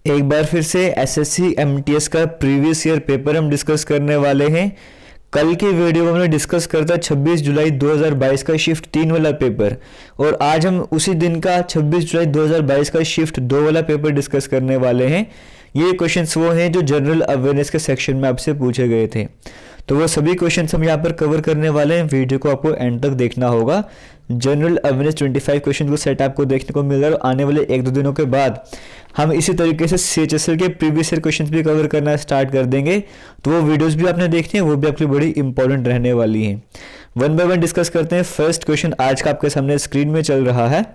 एक बार फिर से एसएससी एमटीएस का प्रीवियस ईयर पेपर हम डिस्कस करने वाले हैं। कल की वीडियो में हमने डिस्कस करता 26 जुलाई 2022 का शिफ्ट 3 वाला पेपर, और आज हम उसी दिन का 26 जुलाई 2022 का शिफ्ट 2 वाला पेपर डिस्कस करने वाले हैं। ये क्वेश्चंस वो हैं जो जनरल अवेयरनेस के सेक्शन में आपसे पूछे गए थे, तो वो सभी क्वेश्चंस हम यहाँ पर कवर करने वाले हैं। वीडियो को आपको एंड तक देखना होगा। जनरल अवेयरनेस 25 क्वेश्चन को सेट आपको देखने को मिल रहा है, और आने वाले 1-2 दिनों के बाद हम इसी तरीके से सीएचएसएल के प्रीवियस ईयर क्वेश्चंस भी कवर करना स्टार्ट कर देंगे। तो वो वीडियोस भी आपने देखनी है, वो भी आपके लिए बड़ी इंपॉर्टेंट रहने वाली हैं। वन बाय वन डिस्कस करते हैं। फर्स्ट क्वेश्चन आज का आपके सामने स्क्रीन में चल रहा है।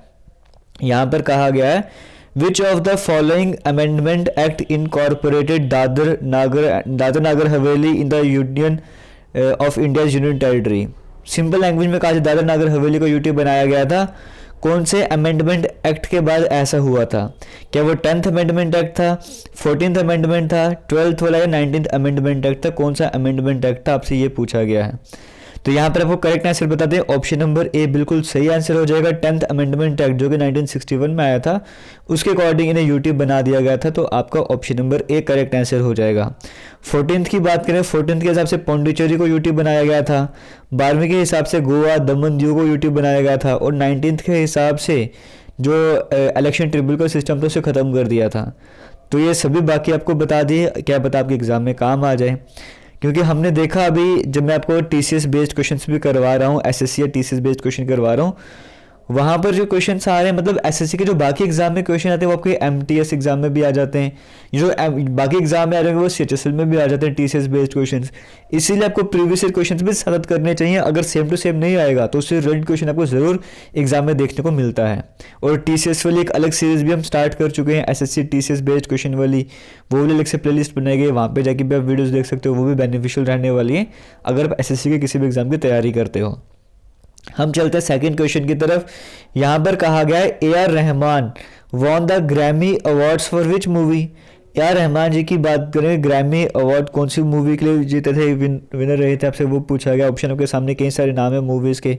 यहाँ पर कहा गया है, which of the following amendment act incorporated Dadar Nagar Haveli in the union of India union territory. Simple language में कहा, दादर नागर हवेली को यूटी बनाया गया था। कौन से अमेंडमेंट एक्ट के बाद ऐसा हुआ था? क्या वो 10th अमेंडमेंट एक्ट था, 14th अमेंडमेंट था, 12th वाला या 19th अमेंडमेंट एक्ट था? कौन सा अमेंडमेंट एक्ट था, आपसे ये पूछा गया है। तो यहाँ पर आपको करेक्ट आंसर बता दें, ऑप्शन नंबर ए बिल्कुल सही आंसर हो जाएगा। 10th अमेंडमेंट एक्ट जो कि 1961 में आया था, उसके अकॉर्डिंग इन्हें यूटी बना दिया गया था, तो आपका option number A correct answer हो जाएगा। 14th की बात करें, 14th के हिसाब से पौंडीचेरी को यूटी बनाया गया था। 12वीं के हिसाब से गोवा दमन दीव को यूटी बनाया गया था, और 19th के हिसाब से जो इलेक्शन ट्रिब्यूनल का सिस्टम था उसे ख़त्म कर दिया था। तो ये सभी बाकी आपको बता दिए, क्या पता आपके एग्जाम में काम आ जाए। क्योंकि हमने देखा अभी जब मैं आपको टीसीएस बेस्ड क्वेश्चंस भी करवा रहा हूँ, एसएससी या टीसीएस बेस्ड क्वेश्चन करवा रहा हूँ, वहाँ पर जो क्वेश्चंस आ रहे हैं, मतलब एसएससी के जो बाकी एग्जाम में क्वेश्चन आते हैं वो आपके एमटीएस एग्जाम में भी आ जाते हैं। जो बाकी एग्जाम में आ रहे हैं वो सीएचएसएल में भी आ जाते हैं, टीसीएस बेस्ड क्वेश्चंस। इसीलिए आपको प्रीवियस ईयर क्वेश्चंस भी सतत करने चाहिए। अगर सेम टू सेम नहीं आएगा तो उससे रिलेटेड क्वेश्चन आपको जरूर एग्जाम में देखने को मिलता है। और टीसीएस वाली एक अलग सीरीज भी हम स्टार्ट कर चुके हैं, एसएससी टीसीएस बेस्ड क्वेश्चन वाली, वो भी अलग से प्ले लिस्ट बनाई गई, वहाँ पर जाके भी आप वीडियोज़ देख सकते हो। वो भी बेनिफिशियल रहने वाली है अगर आप एसएससी के किसी भी एग्जाम की तैयारी करते हो। हम चलते हैं सेकंड क्वेश्चन की तरफ। यहाँ पर कहा गया है, A R Rahman won the Grammy awards for which movie. A R Rahman ji की बात करें, ग्रैमी अवार्ड कौन सी मूवी के लिए जीते थे, विनर रहे थे, आपसे वो पूछा गया। ऑप्शन आपके सामने कई सारे नाम है मूवीज़ के,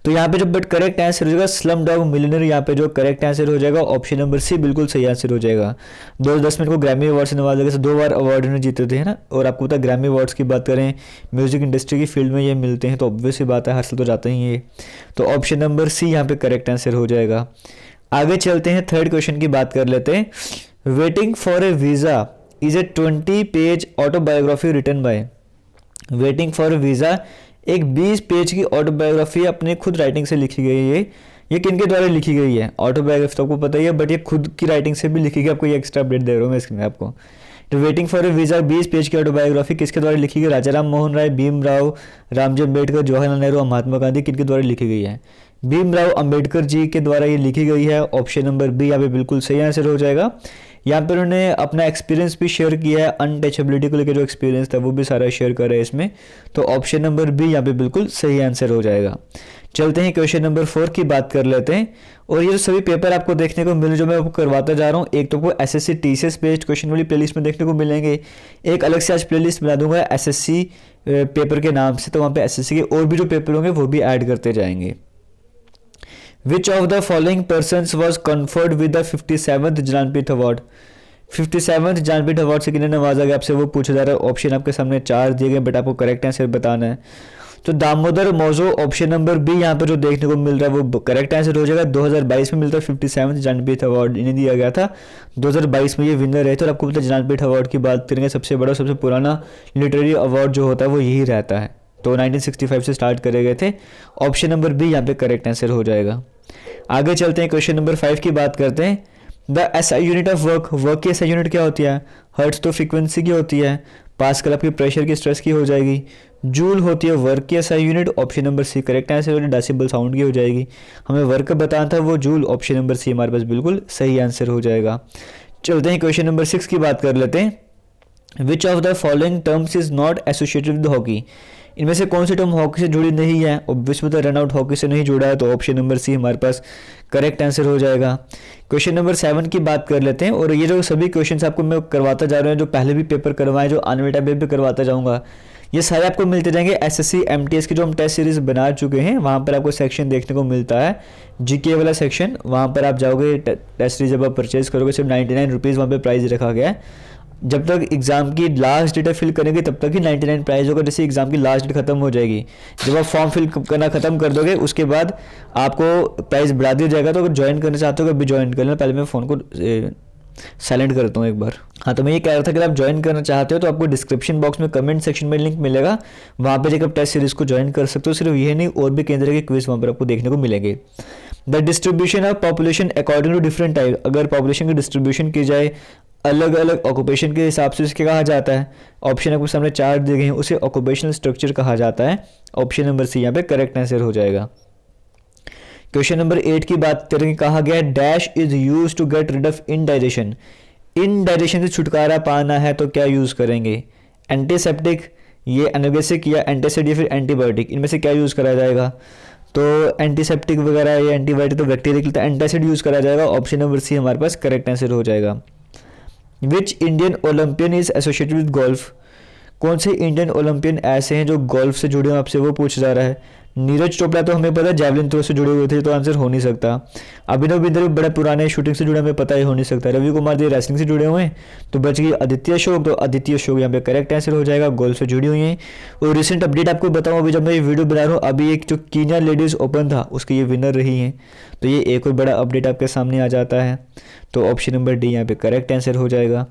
तो यहाँ पे जो बट करेक्ट आंसर हो जाएगा स्लम डॉग मिलियनेयर। यहाँ पे जो करेक्ट आंसर हो जाएगा ऑप्शन नंबर सी बिल्कुल सही आंसर हो जाएगा। 2010 में इनको ग्रैमी अवार्ड से नवाजा गया, 2 बार अवार्ड इन्हें जीते थे, है ना। और आपको पता है ग्रैमी अवार्ड्स की बात करें, म्यूजिक इंडस्ट्री की फील्ड में ये मिलते हैं, तो ऑब्वियस सी बात है, हर साल तो जाते ही ये। तो ऑप्शन नंबर सी यहाँ पे करेक्ट आंसर हो जाएगा। आगे चलते हैं, थर्ड क्वेश्चन की बात कर लेते हैं। Waiting for a visa is a 20-पेज autobiography written by. Waiting for a visa एक 20 पेज की ऑटोबायोग्राफी अपने खुद राइटिंग से लिखी गई है। ये किनके द्वारा लिखी गई है? ऑटोबायोग्राफी तो आपको पता ही है, बट ये खुद की राइटिंग से भी लिखी गई। आपको ये एक्स्ट्रा अपडेट दे रहा हूँ मैं इसमें आपको। तो waiting for a visa 20 page की ऑटोबायोग्राफी किसके द्वारा लिखी गई? राजाराम मोहन राय, भीमराव, रामजी अम्बेडकर, जवाहरलाल नेहरू और महात्मा गांधी, किनके द्वारा लिखी गई है? भीमराव अम्बेडकर जी के द्वारा ये लिखी गई है। ऑप्शन नंबर बी यहाँ पे बिल्कुल सही आंसर हो जाएगा। यहाँ पर उन्होंने अपना एक्सपीरियंस भी शेयर किया है, अनटचेबिलिटी को लेकर जो एक्सपीरियंस था वो भी सारा शेयर कर रहे हैं इसमें। तो ऑप्शन नंबर बी यहाँ पे बिल्कुल सही आंसर हो जाएगा। चलते हैं क्वेश्चन नंबर 4 की बात कर लेते हैं। और ये जो सभी पेपर आपको देखने को मिले, जो मैं आपको करवाता जा रहा हूँ, एक तो आपको एसएससी टीसीएस बेस्ड क्वेश्चन वाली प्लेलिस्ट में देखने को मिलेंगे। एक अलग से आज प्लेलिस्ट बना दूंगा एसएससी पेपर के नाम से, तो वहाँ पे एसएससी के और भी जो पेपर होंगे वो भी ऐड करते जाएंगे। Which of the following persons was conferred with the 57th Jnanpith award. 57th Jnanpith award से किन्हें नवाजा गया, आपसे वो पूछा जा रहा है। ऑप्शन आपके सामने 4 दिए गए, बट आपको करेक्ट आंसर बताना है। तो दामोदर मौजो, ऑप्शन नंबर बी यहाँ पर जो देखने को मिल रहा है वो करेक्ट आंसर हो जाएगा। 2022 में मिलता है 57th ज्ञानपीठ अवार्ड, इन्हें दिया गया था। 2022 में ये विनर रहे थे। और आपको पता है ज्ञानपीठ अवार्ड की बात करेंगे, सबसे बड़ा सबसे पुराना लिटरेरी अवार्ड जो होता है वो यही रहता है। तो 1965 से स्टार्ट करे गए थे। ऑप्शन नंबर बी यहाँ पे करेक्ट आंसर हो जाएगा। आगे चलते हैं, क्वेश्चन नंबर 5 की बात करते हैं। The SI unit of work की एसआई यूनिट क्या होती है? हर्ट्ज तो फ्रीक्वेंसी की होती है, पास्कल आपकी प्रेशर की स्ट्रेस की हो जाएगी, जूल होती है वर्क की SI unit. Option number C correct answer हो जाएगा। डेसिबल साउंड की हो जाएगी, हमें वर्क बताना था वो जूल। ऑप्शन नंबर सी हमारे पास बिल्कुल सही आंसर हो जाएगा। चलते हैं क्वेश्चन नंबर 6 की बात कर लेते हैं। Which of the following terms is not associated with hockey. इनमें से कौन सी टर्म हॉकी से जुड़ी नहीं है? ऑब्वियसली तो रन आउट हॉकी से नहीं जुड़ा है, तो ऑप्शन नंबर सी हमारे पास करेक्ट आंसर हो जाएगा। क्वेश्चन नंबर 7 की बात कर लेते हैं। और ये जो सभी क्वेश्चंस आपको मैं करवाता जा रहा हूँ, जो पहले भी पेपर करवाए, जो आने वाले टाइम पे भी करवाता जाऊँगा, ये सारे आपको मिलते जाएंगे एसएससी एमटीएस की जो हम टेस्ट सीरीज बना चुके हैं, वहाँ पर आपको सेक्शन देखने को मिलता है जीके वाला सेक्शन। वहाँ पर आप जाओगे, टेस्ट सीरीज जब आप परचेज करोगे सिर्फ 99 रुपीज़ वहाँ पर प्राइस रखा गया है। जब तक एग्ज़ाम की लास्ट डेट फिल करेंगे तब तक ही 99 प्राइस होगा। जैसे एग्ज़ाम की लास्ट डेट खत्म हो जाएगी, जब आप फॉर्म फिल करना खत्म कर दोगे उसके बाद आपको प्राइस बढ़ा दिया जाएगा। तो अगर ज्वाइन करना चाहते हो अभी ज्वाइन कर लेना। पहले मैं फ़ोन को साइलेंट करता हूँ एक बार। हाँ, तो मैं ये कह रहा था कि आप ज्वाइन करना चाहते हो तो आपको डिस्क्रिप्शन बॉक्स में कमेंट सेक्शन में लिंक मिलेगा, वहाँ पर जाकर आप टेस्ट सीरीज को ज्वाइन कर सकते हो। सिर्फ ये नहीं, और भी केंद्र के क्विज वहाँ पर आपको देखने को मिलेंगे। The distribution of population according to different type, अगर पॉपुलेशन की डिस्ट्रीब्यूशन की जाए अलग अलग ऑक्यूपेशन के हिसाब से इसके कहा जाता है। ऑप्शन आपको सामने 4 दिए गए हैं, उसे ऑक्यूपेशनल स्ट्रक्चर कहा जाता है। ऑप्शन नंबर सी यहाँ पे करेक्ट आंसर हो जाएगा। क्वेश्चन नंबर 8 की बात करेंगे, कहा गया dash is use to get rid of indigestion. Indigestion से छुटकारा पाना है तो क्या यूज करेंगे? एंटीसेप्टिक, ये एनाल्जेसिक या एंटासिड या फिर एंटीबायोटिक, इनमें से क्या यूज करा जाएगा? तो एंटीसेप्टिक वगैरह या एंटीबायोटिक तो बैक्टीरिया के लिए एंटासिड यूज करा जाएगा। ऑप्शन नंबर सी हमारे पास करेक्ट आंसर हो जाएगा। Which Indian Olympian is associated with golf. कौन से इंडियन ओलंपियन ऐसे हैं जो गोल्फ से जुड़े हुए, आपसे वो पूछा जा रहा है। नीरज चोपड़ा तो हमें पता है जैवलिन थ्रो से जुड़े हुए थे, तो आंसर हो नहीं सकता। अभिनव बिंदर भी बड़े पुराने शूटिंग से जुड़े, हमें पता ही हो नहीं सकता। रवि कुमार जी रेसलिंग से जुड़े हुए हैं, तो बच गई आदित्य अशोक, तो आदित्य अशोक यहाँ पे करेक्ट आंसर हो जाएगा, गोल्फ से जुड़ी हुई हैं। और रिसेंट अपडेट आपको बताऊँ, अभी जब मैं ये वीडियो बना रहा हूँ, अभी एक जो कीनिया लेडीज़ ओपन था उसकी ये विनर रही हैं, तो ये एक और बड़ा अपडेट आपके सामने आ जाता है। तो ऑप्शन नंबर डी यहाँ पे करेक्ट आंसर हो जाएगा।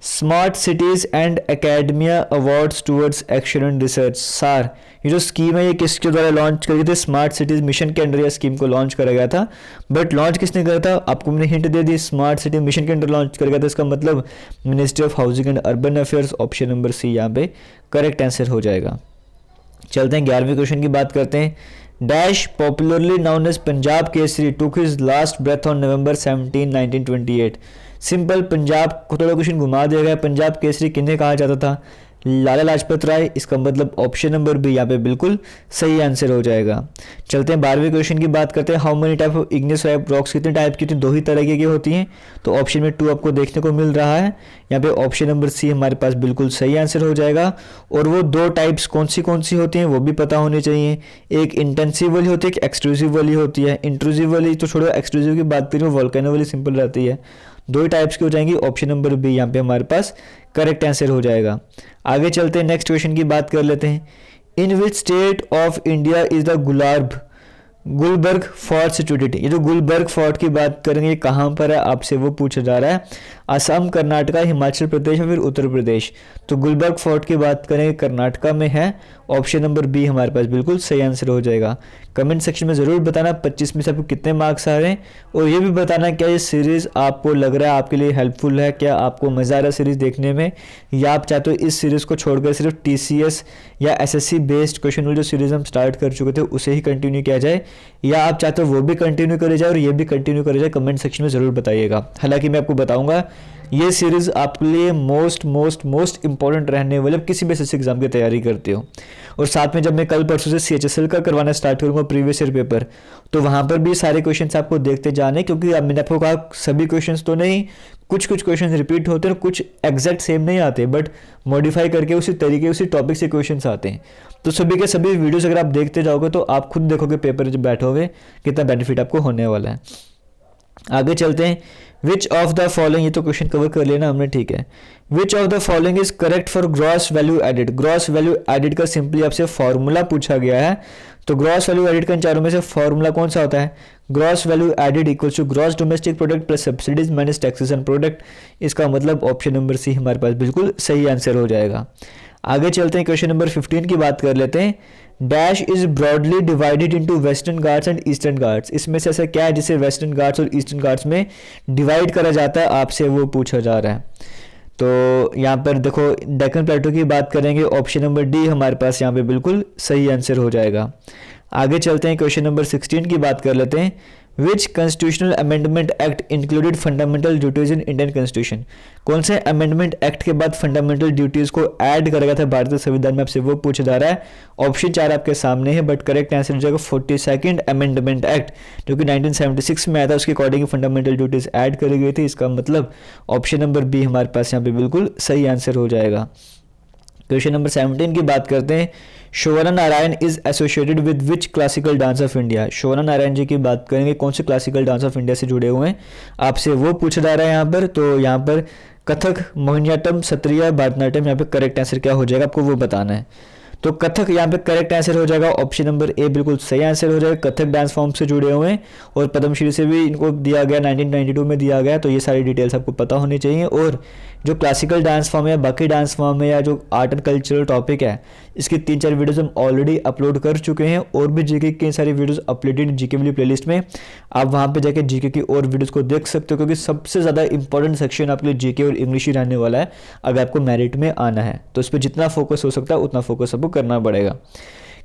Smart cities and academia awards towards action and research, सार ये जो स्कीम है ये किसके द्वारा लॉन्च करी थी? स्मार्ट सिटीज़ मिशन के अंडर यह स्कीम को लॉन्च करा गया था। बट लॉन्च किसने करा था? आपको मैंने हिंट दे दी, स्मार्ट सिटी मिशन के अंडर लॉन्च करा गया था। इसका मतलब ministry of housing and urban affairs. Option number C यहाँ पे करेक्ट आंसर हो जाएगा। चलते हैं 11वें क्वेश्चन की बात करते हैं। Dash popularly known as Punjab Kesari took his last breath on November 17, 1928। Simple, Punjab को थोड़ा क्वेश्चन घुमा दिया गया। पंजाब केसरी किन्हें कहा जाता था? लाला लाजपत राय। इसका मतलब ऑप्शन नंबर बी यहाँ पे बिल्कुल सही आंसर हो जाएगा। चलते हैं 12वें क्वेश्चन की बात करते हैं। How many type of igneous rocks, कितने टाइप की? 2 ही तरह की होती हैं। तो ऑप्शन में 2 आपको देखने को मिल रहा है। यहाँ पे ऑप्शन नंबर सी हमारे पास बिल्कुल सही आंसर हो जाएगा। और वो 2 टाइप्स कौन सी होती हैं वो भी पता होनी चाहिए। एक इंटेंसिव वाली होती है, एक एक्सक्लूसिव वाली होती है। इंट्रूसिव वाली तो छोड़ो, एक्सक्लूसिव की बात करें वोल्केनो वाली सिंपल रहती है। 2 टाइप्स की हो जाएंगी। ऑप्शन नंबर बी यहाँ पे हमारे पास करेक्ट आंसर हो जाएगा। आगे चलते हैं, नेक्स्ट क्वेश्चन की बात कर लेते हैं। In which state of India is the Gulbarga fort situated. ये जो गुलबर्ग फोर्ट की बात करेंगे कहाँ पर है, आपसे वो पूछा जा रहा है। असम, कर्नाटका, हिमाचल प्रदेश या फिर उत्तर प्रदेश। तो गुलबर्ग फोर्ट की बात करें कर्नाटका में है। ऑप्शन नंबर बी हमारे पास बिल्कुल सही आंसर हो जाएगा। कमेंट सेक्शन में ज़रूर बताना 25 में से आपको कितने मार्क्स आ रहे हैं, और ये भी बताना क्या ये सीरीज़ आपको लग रहा है आपके लिए हेल्पफुल है, क्या आपको मज़ा आ रहा है सीरीज़ देखने में, या आप चाहते हो इस सीरीज़ को छोड़कर सिर्फ TCS या SSC बेस्ड क्वेश्चन जो सीरीज़ हम स्टार्ट कर चुके थे उसे ही कंटिन्यू किया जाए, या आप चाहते हो वो भी कंटिन्यू करे जाए और ये भी कंटिन्यू करे जाए। कमेंट सेक्शन में ज़रूर बताइएगा। हालांकि मैं आपको बताऊंगा ये सीरीज़ आपके लिए मोस्ट इंपॉर्टेंट रहने वाले किसी भी SSC एग्जाम की तैयारी करते हो। और साथ में जब मैं कल परसों से CHSL का करवाना स्टार्ट करूँगा प्रीवियस ईयर पेपर, तो वहाँ पर भी सारे क्वेश्चंस आपको देखते जाने, क्योंकि अब मैंने आपको कहा सभी क्वेश्चंस तो नहीं, कुछ क्वेश्चंस रिपीट होते हैं, कुछ एग्जैक्ट सेम नहीं आते, बट मॉडिफाई करके उसी तरीके उसी टॉपिक से क्वेश्चंस आते हैं। तो सभी के सभी वीडियोस अगर आप देखते जाओगे तो आप खुद देखोगे पेपर जब बैठोगे कितना बेनिफिट आपको होने वाला है। आगे चलते हैं। विच ऑफ द फॉलोइंग, ये तो क्वेश्चन कवर कर लेना हमने, ठीक है। Which of the following is correct for gross value added. Gross value added का सिंपली आपसे फॉर्मूला पूछा गया है। तो ग्रॉस वैल्यू एडिड का इन चारों में से फॉर्मूला कौन सा होता है? Gross value added equals to gross domestic product plus subsidies minus taxes on product. इसका मतलब ऑप्शन नंबर सी हमारे पास बिल्कुल सही आंसर हो जाएगा। आगे चलते हैं, क्वेश्चन नंबर 15 की बात कर लेते हैं। Dash is broadly divided into western Ghats and eastern Ghats. इसमें से ऐसा क्या है जिसे वेस्टर्न घाट्स और ईस्टर्न घाट्स में डिवाइड करा जाता है, आपसे वो पूछा जा रहा है। तो यहाँ पर देखो डेक्कन प्लेटो की बात करेंगे, ऑप्शन नंबर डी हमारे पास यहाँ पे बिल्कुल सही आंसर हो जाएगा। आगे चलते हैं, क्वेश्चन नंबर 16 की बात कर लेते हैं। Which constitutional amendment act included fundamental duties in Indian constitution. कौन से अमेंडमेंट एक्ट के बाद फंडामेंटल ड्यूटीज को ऐड करा गया था भारतीय संविधान में, आपसे वो पूछा जा रहा है। ऑप्शन 4 आपके सामने है, बट करेक्ट आंसर हो जाएगा 42nd अमेंडमेंट एक्ट, जो कि 1976 में आया था। उसके अकॉर्डिंग फंडामेंटल ड्यूटीज ऐड करी गई थी। इसका मतलब ऑप्शन नंबर बी हमारे पास यहाँ पे बिल्कुल सही आंसर हो जाएगा। क्वेश्चन नंबर 17 की बात करते हैं। Shobhana Narayan is associated with which classical dance of India. Shobhana Narayan ji की बात करेंगे, कौन से क्लासिकल डांस ऑफ इंडिया से जुड़े हुए हैं, आपसे वो पूछा जा रहा है यहाँ पर। तो यहाँ पर कथक, मोहिनीअट्टम, सत्रिया, भरतनाट्यम, यहाँ पे करेक्ट आंसर क्या हो जाएगा आपको वो बताना है। तो कथक यहाँ पे करेक्ट आंसर हो जाएगा, ऑप्शन नंबर ए बिल्कुल सही आंसर हो जाएगा। कथक डांस फॉर्म से जुड़े हुए हैं और पद्मश्री से भी इनको दिया गया, 1992 में दिया गया। तो ये सारी डिटेल्स आपको पता होनी चाहिए। और जो क्लासिकल डांस फॉर्म है, बाकी डांस फॉर्म है, या जो आर्ट एंड कल्चरल टॉपिक है, इसकी 3-4 वीडियोस हम ऑलरेडी अपलोड कर चुके हैं। और भी जीके की सारी वीडियोस अपलोडेड जीके वाली प्लेलिस्ट में, आप वहाँ पे जाके जीके की और वीडियोस को देख सकते हो, क्योंकि सबसे ज़्यादा इंपॉर्टेंट सेक्शन आपके लिए जीके और इंग्लिश ही रहने वाला है अगर आपको मेरिट में आना है। तो इस पर जितना फोकस हो सकता है उतना फोकस आपको करना पड़ेगा।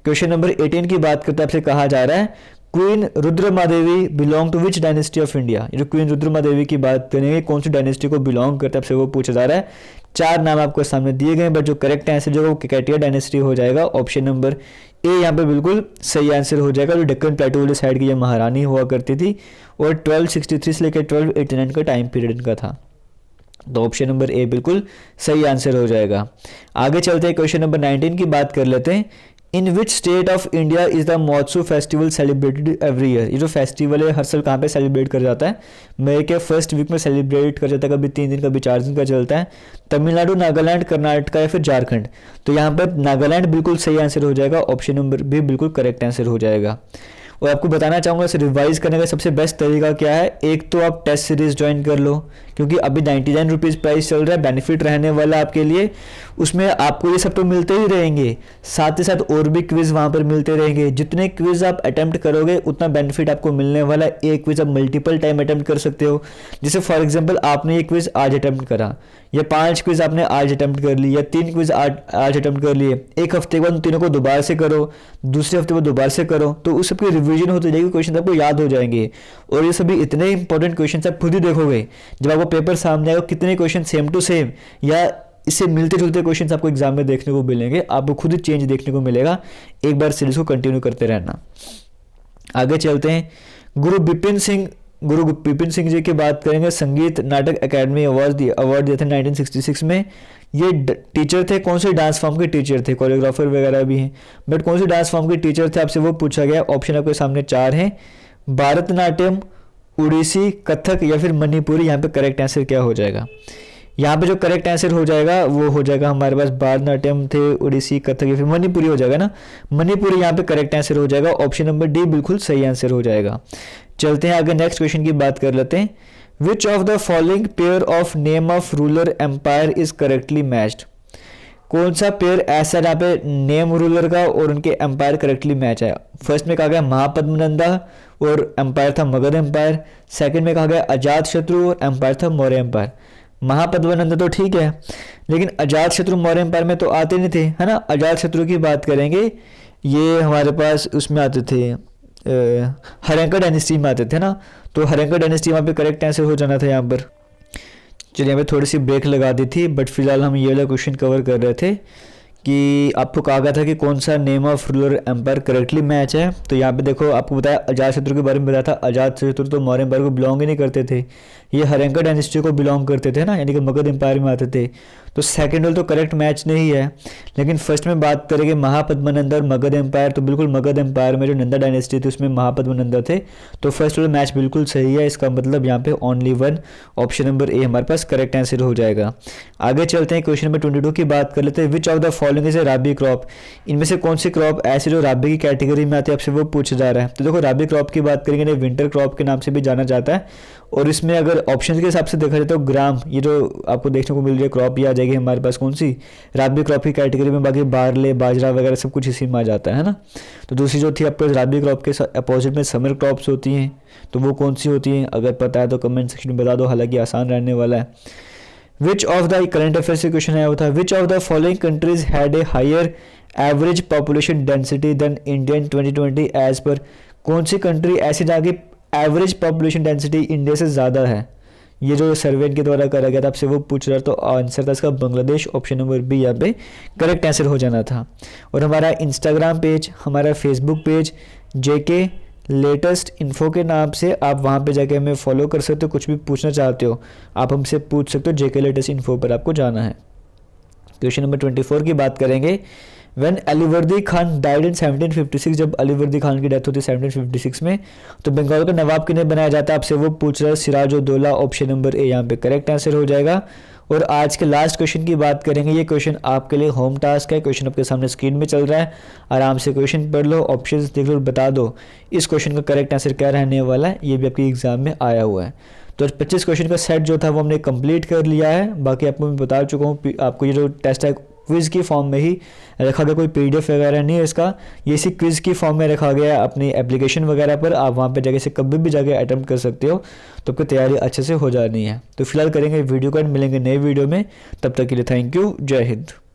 क्वेश्चन नंबर 18 की बात करते हैं, आपसे कहा जा रहा है queen Rudramadevi belong to which dynasty of India. जो क्वीन रुद्रमादेवी की बात करेंगे, कौन सी डायनेस्टी को बिलोंग करते हैं, आपसे वो पूछा जा रहा है। 4 नाम आपको सामने दिए गए, बट जो करेक्ट आंसर जो वो केकेटिया डायनेस्टी हो जाएगा। ऑप्शन नंबर ए यहाँ पे बिल्कुल सही आंसर हो जाएगा। जो डेक्कन प्लेटू वाली साइड की ये महारानी हुआ करती थी और 1263 से लेकर 1289 का टाइम पीरियड इनका था। तो ऑप्शन नंबर ए बिल्कुल सही आंसर हो जाएगा। आगे चलते हैं, क्वेश्चन नंबर 19 की बात कर लेते हैं। In which state of India is the Mahotsav festival celebrated every year. ये जो फेस्टिवल है हर साल कहाँ पे सेलिब्रेट कर जाता है, मई के फर्स्ट वीक में सेलिब्रेट कर जाता है, कभी 3 दिन कभी 4 दिन का चलता है। तमिलनाडु, नागालैंड, कर्नाटक या फिर झारखंड। तो यहाँ पर नागालैंड बिल्कुल सही आंसर हो जाएगा, ऑप्शन नंबर बी बिल्कुल करेक्ट आंसर हो जाएगा। और आपको बताना चाहूँगा इसे रिवाइज करने का सबसे बेस्ट तरीका क्या है। एक तो आप टेस्ट सीरीज ज्वाइन कर लो, क्योंकि अभी 99 रुपीज़ प्राइस चल रहा है, बेनिफिट रहने वाला आपके लिए। उसमें आपको ये सब तो मिलते ही रहेंगे, साथ ही साथ और भी क्विज वहाँ पर मिलते रहेंगे। जितने क्विज आप अटेम्प्ट करोगे उतना बेनिफिट आपको मिलने वाला है। एक क्विज आप मल्टीपल टाइम अटेम्प्ट कर सकते हो। जैसे फॉर एग्जाम्पल आपने ये क्विज आज अटेम्प्ट करा, या 5 क्विज आपने आज अटेम्प्ट कर ली, या 3 क्विज आज अटेम्प्ट कर लिए। एक हफ्ते के बाद उन तीनों को दोबारा से करो, दूसरे हफ्ते में दोबारा से करो, तो उस सबकी रिवीजन होती जाएगी, क्वेश्चन आपको याद हो जाएंगे। और ये सभी इतने इंपॉर्टेंट क्वेश्चन आप खुद ही देखोगे जब आपको पेपर सामने आएगा, कितने क्वेश्चन सेम टू सेम या इससे मिलते जुलते क्वेश्चंस आपको एग्जाम में देखने को मिलेंगे। आपको खुद ही चेंज देखने को मिलेगा। एक बार सीरीज को कंटिन्यू करते रहना। आगे चलते हैं, गुरु बिपिन सिंह जी की बात करेंगे। संगीत नाटक अकेडमी अवार्ड दिए थे 1966 में। ये टीचर थे, कौन से डांस फॉर्म के टीचर थे, कोरियोग्राफर वगैरह भी हैं, बट कौन से डांस फॉर्म के टीचर थे आपसे वो पूछा गया। ऑप्शन आपके सामने 4 हैं, भरतनाट्यम, उड़ीसी, कथक या फिर मणिपुरी। यहाँ पे करेक्ट आंसर क्या हो जाएगा। यहाँ पे जो करेक्ट आंसर हो जाएगा वो हो जाएगा हमारे पास भरतनाट्यम थे, उड़ीसी, कथक या फिर मणिपुरी हो जाएगा ना। मणिपुरी यहाँ पे करेक्ट आंसर हो जाएगा, ऑप्शन नंबर डी बिल्कुल सही आंसर हो जाएगा। चलते हैं आगे, नेक्स्ट क्वेश्चन की बात कर लेते हैं। Which of the following pair of name of ruler empire is correctly matched. कौन सा पेयर ऐसा जहाँ पे नेम रूलर का और उनके एम्पायर करेक्टली मैच है। फर्स्ट में कहा गया महापद्मनंदा और एम्पायर था मगध एम्पायर। सेकंड में कहा गया अजात शत्रु और एम्पायर था मौर्य एम्पायर। महापद्मनंद तो ठीक है, लेकिन अजात शत्रु मौर्य एम्पायर में तो आते नहीं थे, है ना। अजात शत्रु की बात करेंगे, ये हमारे पास उसमें आते थे, हर्यंका डायनेस्टी में आते थे ना। तो हर्यंका डायनेस्टी वहाँ पे करेक्ट आंसर हो जाना था यहाँ पर। चलिए यहाँ पे थोड़ी सी ब्रेक लगा दी थी, बट फिलहाल हम ये वाला क्वेश्चन कवर कर रहे थे कि आपको कहा गया था कि कौन सा name of ruler empire correctly match है। तो यहाँ पे देखो आपको बताया, अजात शत्रु के बारे में बताया था। अजात शत्रु तो मौर्य एम्पायर को बिलोंग ही नहीं करते थे, ये हर्यंका डायनेस्टी को बिलोंग करते थे ना, यानी कि मगध एम्पायर में आते थे। तो सेकंड वाला तो करेक्ट मैच नहीं है, लेकिन फर्स्ट में बात करेंगे महापद्मनंदा और मगध एम्पायर, तो बिल्कुल मगध एम्पायर में जो नंदा डायनेस्टी थी उसमें महापद्मनंदा थे। तो फर्स्ट वाला मैच बिल्कुल सही है, इसका मतलब यहाँ पे ओनली 1, ऑप्शन नंबर ए हमारे पास करेक्ट आंसर हो जाएगा। आगे चलते हैं, क्वेश्चन नंबर 22 की बात कर लेते हैं। Which of the following is a rabi crop. इनमें से कौन सी क्रॉप ऐसी जो राबी की कैटेगरी में आती है, आपसे वो पूछा जा रहा है। तो देखो राबी क्रॉप की बात करेंगे, विंटर क्रॉप के नाम से भी जाना जाता है। और इसमें अगर ऑप्शन के हिसाब से देखा जाए तो ग्राम, ये जो आपको देखने को मिल रही है क्रॉप, ये आ जाएगी हमारे पास कौन सी, राबी क्रॉप की कैटेगरी में। बाकी बारले, बाजरा वगैरह सब कुछ इसी में आ जाता है ना। तो दूसरी जो थी आपको राबी क्रॉप के अपोजिट में समर क्रॉप्स होती हैं, तो वो कौन सी होती हैं, अगर पता है तो कमेंट सेक्शन में बता दो, हालांकि आसान रहने वाला है। Which of the current affairs से क्वेश्चन आया हुआ था। Which of the following countries had a higher average population density than India in 2020 as per. कौन सी कंट्री ऐसी जहाँ की एवरेज पॉपुलेशन डेंसिटी इंडिया से ज़्यादा है। ये जो सर्वे के द्वारा करा गया था, आपसे वो पूछ रहा, तो आंसर था इसका बांग्लादेश, ऑप्शन नंबर बी यहाँ पे करेक्ट आंसर हो जाना था। और हमारा इंस्टाग्राम पेज, हमारा फेसबुक पेज जेके लेटेस्ट इन्फो के नाम से, आप वहाँ पे जाके हमें फॉलो कर सकते हो। कुछ भी पूछना चाहते हो आप हमसे पूछ सकते हो, जेके लेटेस्ट इन्फो पर आपको जाना है। क्वेश्चन नंबर 24 की बात करेंगे। When Alivardi Khan died in 1756, जब अलीवर्दी खान की डेथ होती है 1756 में, तो बंगाल का नवाब किन्हें बनाया जाता है, आपसे वो पूछ रहा है। सिराजुद्दौला, ऑप्शन नंबर ए यहाँ पे करेक्ट आंसर हो जाएगा। और आज के लास्ट क्वेश्चन की बात करेंगे। ये क्वेश्चन आपके लिए होम टास्क है, क्वेश्चन आपके सामने स्क्रीन में चल रहा है, आराम से क्वेश्चन पढ़ लो, ऑप्शंस देख लो और बता दो इस क्वेश्चन का करेक्ट आंसर क्या रहने वाला है। ये भी आपके एग्जाम में आया हुआ है। तो 25 क्वेश्चन का सेट जो था वो हमने कंप्लीट कर लिया है। बाकी आपको मैं बता चुका हूँ, आपको ये जो टेस्ट है क्विज़ की फॉर्म में ही रखा गया, कोई पीडीएफ वगैरह नहीं है इसका, ये इसी क्विज़ की फॉर्म में रखा गया है अपनी एप्लीकेशन वगैरह पर। आप वहाँ पे जाके से कभी भी जाके अटेम्प्ट कर सकते हो, तो आपकी तैयारी अच्छे से हो जानी है। तो फिलहाल करेंगे वीडियो का, मिलेंगे नए वीडियो में, तब तक के लिए थैंक यू, जय हिंद।